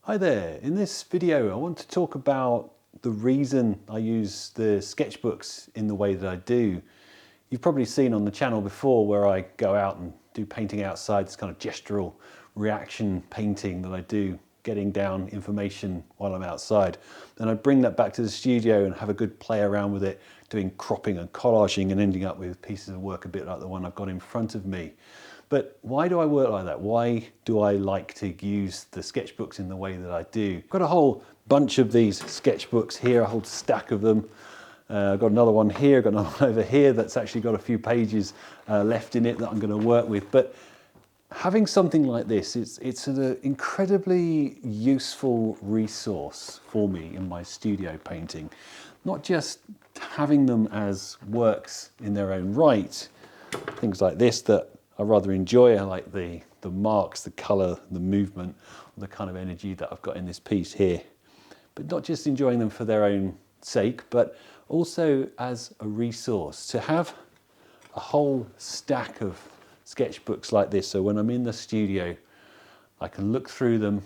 Hi there, in this video I want to talk about the reason I use the sketchbooks in the way that I do. You've probably seen on the channel before where I go out and do painting outside, this kind of gestural reaction painting that I do, getting down information while I'm outside. Then I bring that back to the studio and have a good play around with it, doing cropping and collaging and ending up with pieces of work a bit like the one I've got in front of me. But why do I work like that? Why do I like to use the sketchbooks in the way that I do? I've got a whole bunch of these sketchbooks here, a whole stack of them. I've got another one here, got another one over here that's actually got a few pages left in it that I'm going to work with. But having something like this, it's an incredibly useful resource for me in my studio painting. Not just having them as works in their own right, things like this that I rather enjoy. I like the marks, the colour, the movement, the kind of energy that I've got in this piece here. But not just enjoying them for their own sake, but also as a resource. To have a whole stack of sketchbooks like this, so when I'm in the studio, I can look through them.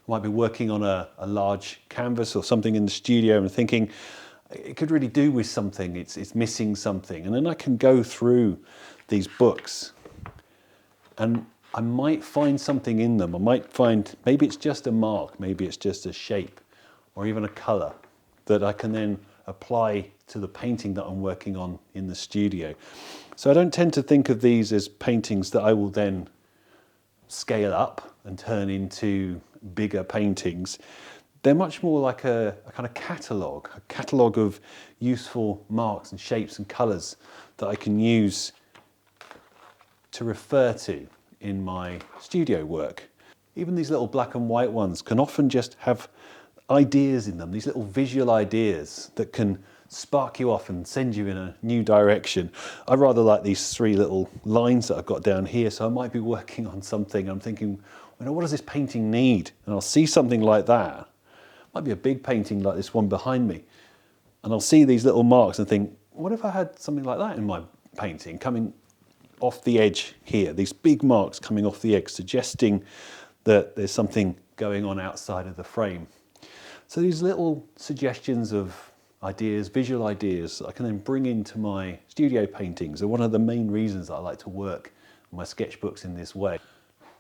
I might be working on a large canvas or something in the studio and thinking, it could really do with something, it's missing something. And then I can go through these books and I might find something in them. I might find, maybe it's just a mark, maybe it's just a shape or even a colour that I can then apply to the painting that I'm working on in the studio. So I don't tend to think of these as paintings that I will then scale up and turn into bigger paintings. They're much more like a kind of catalogue of useful marks and shapes and colours that I can use to refer to in my studio work. Even these little black and white ones can often just have ideas in them, these little visual ideas that can spark you off and send you in a new direction. I rather like these three little lines that I've got down here, so I might be working on something, I'm thinking, what does this painting need? And I'll see something like that. It might be a big painting like this one behind me, and I'll see these little marks and think, what if I had something like that in my painting, coming off the edge here, these big marks coming off the edge, suggesting that there's something going on outside of the frame. So these little suggestions of ideas, visual ideas, I can then bring into my studio paintings are one of the main reasons I like to work my sketchbooks in this way.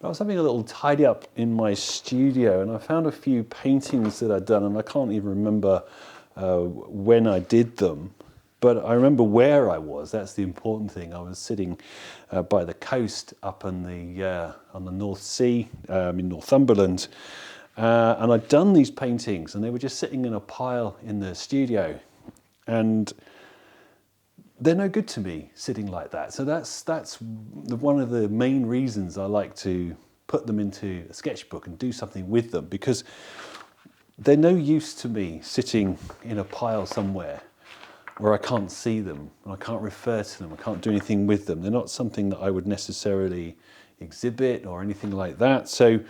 I was having a little tidy up in my studio and I found a few paintings that I'd done, and I can't even remember when I did them. But I remember where I was. That's the important thing. I was sitting by the coast up on the North Sea in Northumberland, and I'd done these paintings, and they were just sitting in a pile in the studio, and they're no good to me sitting like that. So that's one of the main reasons I like to put them into a sketchbook and do something with them, because they're no use to me sitting in a pile somewhere where I can't see them, and I can't refer to them, I can't do anything with them. They're not something that I would necessarily exhibit or anything like that. So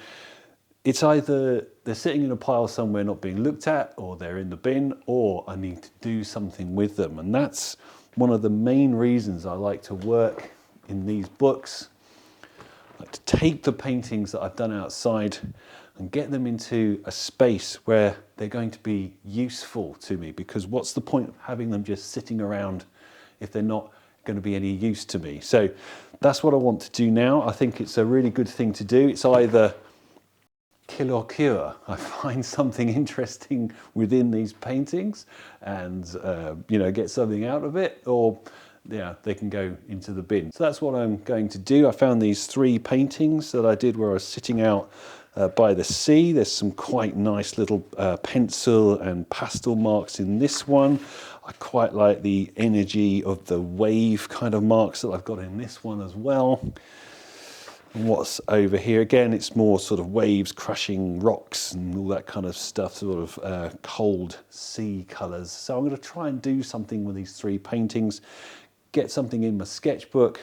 it's either they're sitting in a pile somewhere not being looked at, or they're in the bin, or I need to do something with them. And that's one of the main reasons I like to work in these books. I like to take the paintings that I've done outside and get them into a space where they're going to be useful to me, because what's the point of having them just sitting around if they're not going to be any use to me? So that's what I want to do now. I think it's a really good thing to do. It's either kill or cure. I find something interesting within these paintings and get something out of it, or they can go into the bin. So that's what I'm going to do. I found these three paintings that I did where I was sitting out by the sea. There's some quite nice little pencil and pastel marks in this one. I quite like the energy of the wave kind of marks that I've got in this one as well. And what's over here, again, it's more sort of waves crashing rocks and all that kind of stuff, sort of cold sea colours. So I'm going to try and do something with these three paintings, get something in my sketchbook,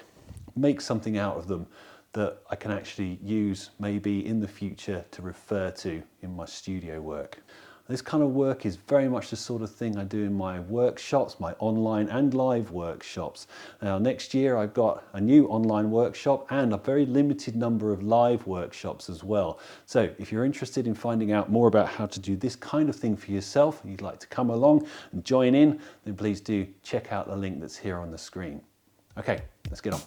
make something out of them that I can actually use maybe in the future to refer to in my studio work. This kind of work is very much the sort of thing I do in my workshops, my online and live workshops. Now next year I've got a new online workshop and a very limited number of live workshops as well. So if you're interested in finding out more about how to do this kind of thing for yourself and you'd like to come along and join in, then please do check out the link that's here on the screen. Okay, let's get on.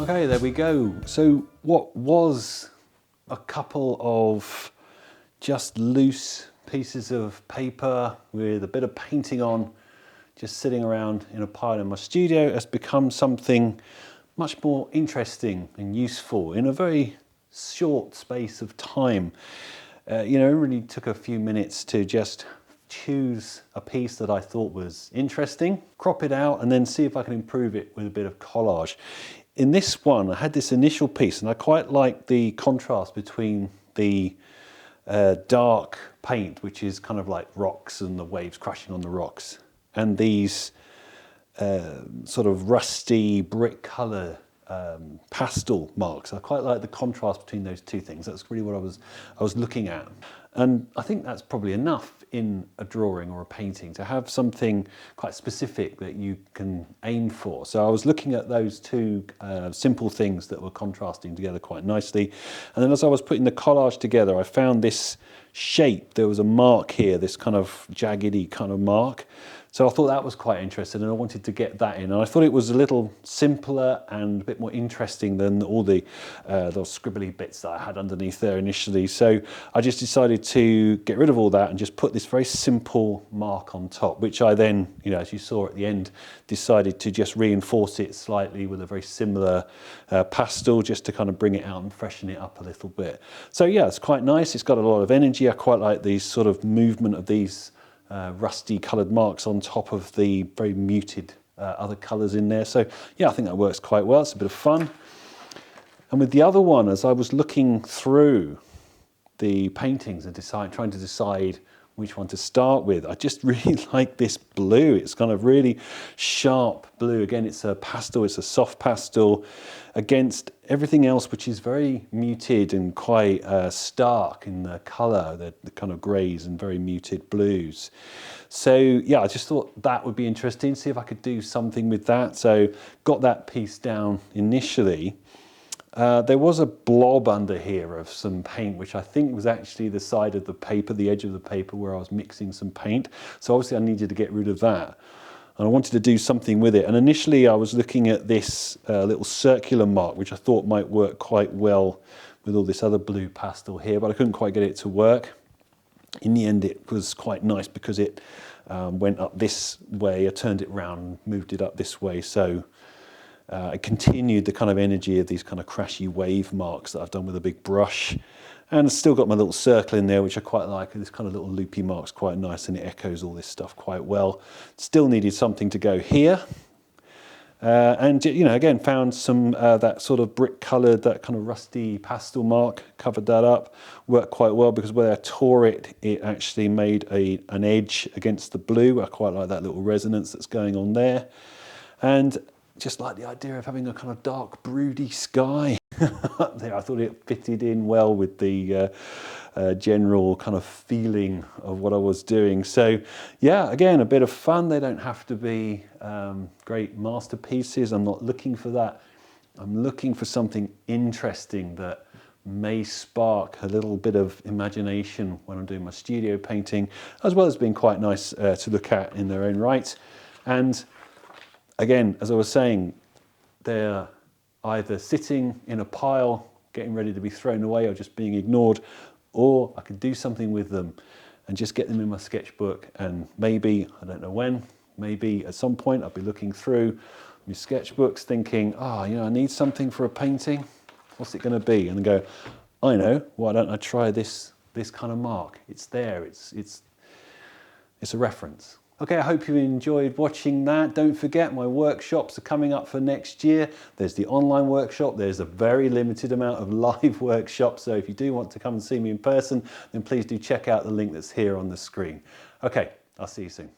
Okay, there we go. So what was a couple of just loose pieces of paper with a bit of painting on, just sitting around in a pile in my studio, has become something much more interesting and useful in a very short space of time. It really took a few minutes to just choose a piece that I thought was interesting, crop it out, and then see if I can improve it with a bit of collage. In this one, I had this initial piece, and I quite like the contrast between the dark paint, which is kind of like rocks and the waves crashing on the rocks, and these sort of rusty brick colour pastel marks. I quite like the contrast between those two things. That's really what I was looking at. And I think that's probably enough in a drawing or a painting to have something quite specific that you can aim for. So I was looking at those two simple things that were contrasting together quite nicely. And then as I was putting the collage together, I found this shape. There was a mark here, this kind of jaggedy kind of mark. So I thought that was quite interesting, and I wanted to get that in. And I thought it was a little simpler and a bit more interesting than all the those scribbly bits that I had underneath there initially. So I just decided to get rid of all that and just put this very simple mark on top, which I then, as you saw at the end, decided to just reinforce it slightly with a very similar pastel, just to kind of bring it out and freshen it up a little bit. So yeah, it's quite nice. It's got a lot of energy. I quite like these sort of movement of these rusty coloured marks on top of the very muted other colours in there. So yeah, I think that works quite well. It's a bit of fun. And with the other one, as I was looking through the paintings and trying to decide which one to start with, I just really like this blue. It's kind of really sharp blue. Again, it's a pastel, it's a soft pastel against everything else, which is very muted and quite stark in the colour, the kind of greys and very muted blues. So yeah, I just thought that would be interesting, see if I could do something with that. So got that piece down initially. There was a blob under here of some paint, which I think was actually the side of the paper, the edge of the paper where I was mixing some paint. So obviously I needed to get rid of that. And I wanted to do something with it. And initially I was looking at this little circular mark, which I thought might work quite well with all this other blue pastel here, but I couldn't quite get it to work. In the end, it was quite nice because it went up this way. I turned it round, moved it up this way. So I continued the kind of energy of these kind of crashy wave marks that I've done with a big brush, and still got my little circle in there, which I quite like. This kind of little loopy mark's quite nice, and it echoes all this stuff quite well. Still needed something to go here, and again found some that sort of brick coloured, that kind of rusty pastel mark. Covered that up, worked quite well because where I tore it, it actually made an edge against the blue. I quite like that little resonance that's going on there, and just like the idea of having a kind of dark, broody sky up there. I thought it fitted in well with the general kind of feeling of what I was doing. So yeah, again, a bit of fun. They don't have to be great masterpieces. I'm not looking for that. I'm looking for something interesting that may spark a little bit of imagination when I'm doing my studio painting, as well as being quite nice to look at in their own right. And again, as I was saying, they're either sitting in a pile, getting ready to be thrown away or just being ignored, or I could do something with them and just get them in my sketchbook. And maybe, I don't know when, maybe at some point I'll be looking through my sketchbooks thinking, I need something for a painting. What's it going to be? And go, I know, why don't I try this kind of mark? It's there, it's a reference. Okay, I hope you enjoyed watching that. Don't forget, my workshops are coming up for next year. There's the online workshop. There's a very limited amount of live workshops. So if you do want to come and see me in person, then please do check out the link that's here on the screen. Okay, I'll see you soon.